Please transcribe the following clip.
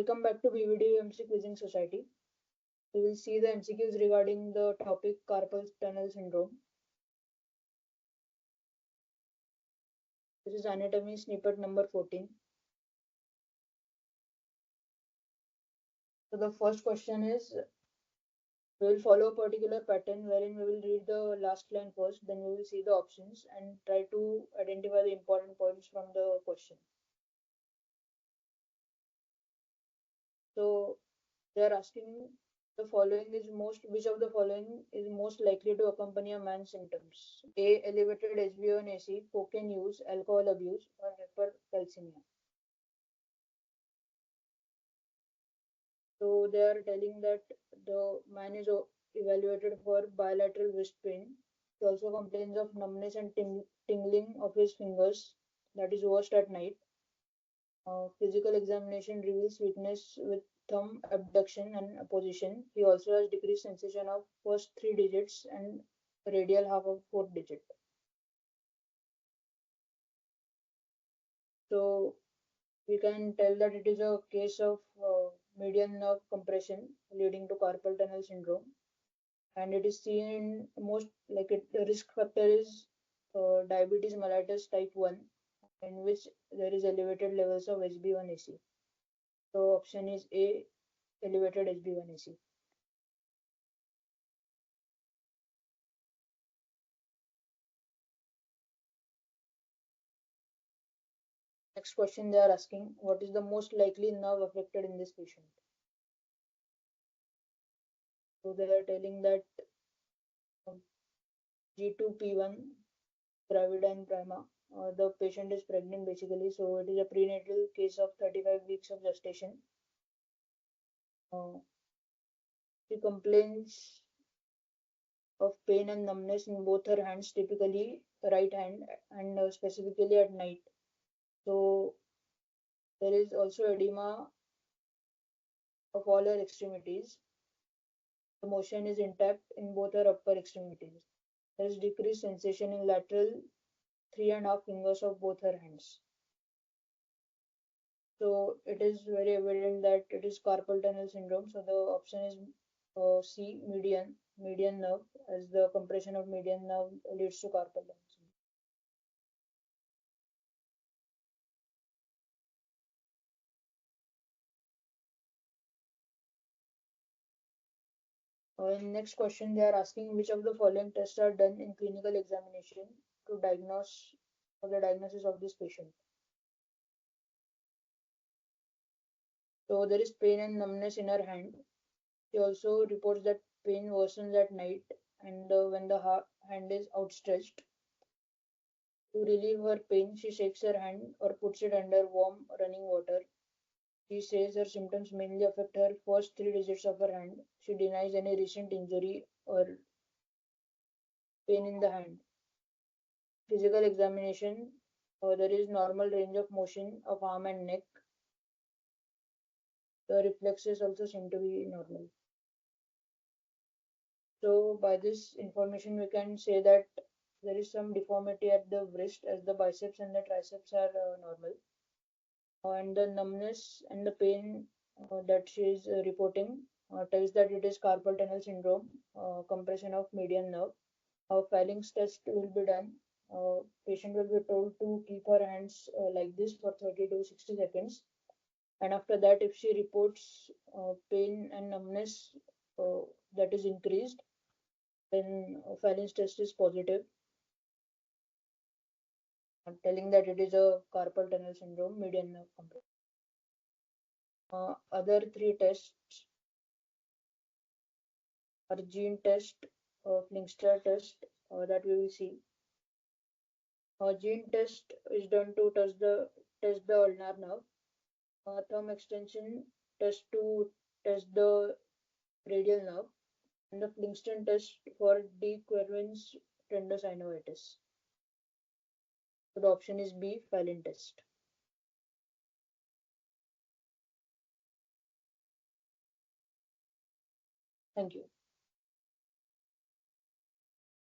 Welcome back to BVD MC Quizzing Society. We will see the MCQs regarding the topic carpal tunnel syndrome. This is anatomy snippet number 14. So the first question is, we will follow a particular pattern wherein we will read the last line first, then we will see the options and try to identify the important points from the question. So they are asking which of the following is most likely to accompany a man's symptoms? A. Elevated HbA1c, cocaine use, alcohol abuse, or hypercalcemia. So they are telling that the man is evaluated for bilateral wrist pain. He also complains of numbness and tingling of his fingers, that is worst at night. Physical examination reveals weakness with thumb abduction and opposition. He also has decreased sensation of first 3 digits and radial half of 4th digit. So we can tell that it is a case of median nerve compression leading to carpal tunnel syndrome, and it is seen in the risk factor is diabetes mellitus type 1, in which there is elevated levels of HbA1c. So option is A, elevated HbA1c. Next question they are asking, what is the most likely nerve affected in this patient? So they are telling that G2P1, gravida and prima. The patient is pregnant basically, so it is a prenatal case of 35 weeks of gestation. She complains of pain and numbness in both her hands, typically right hand, and specifically at night. So there is also edema of all her extremities. The motion is intact in both her upper extremities. There is decreased sensation in lateral 3.5 fingers of both her hands. So it is very evident that it is carpal tunnel syndrome. So the option is C, median nerve, as the compression of median nerve leads to carpal tunnel syndrome. In next question, they are asking which of the following tests are done in clinical examination to diagnose for the diagnosis of this patient. So there is pain and numbness in her hand. She also reports that pain worsens at night and when the hand is outstretched. To relieve her pain, she shakes her hand or puts it under warm running water. She says her symptoms mainly affect her first 3 digits of her hand. She denies any recent injury or pain in the hand. Physical examination, there is normal range of motion of arm and neck. The reflexes also seem to be normal. So by this information, we can say that there is some deformity at the wrist, as the biceps and the triceps are normal. And the numbness and the pain that she is reporting tells that it is carpal tunnel syndrome, compression of median nerve. A Falling's test will be done. Patient will be told to keep her hands like this for 30 to 60 seconds. And after that, if she reports pain and numbness that is increased, then Falling's test is positive, telling that it is a carpal tunnel syndrome, median nerve compression. Other 3 tests are gene test, Flingster test that we will see. A gene test is done to test the ulnar nerve. Thumb extension test to test the radial nerve, and the Flingster test for de Quervain's tendinosynovitis. So the option is B, Fallin test. Thank you.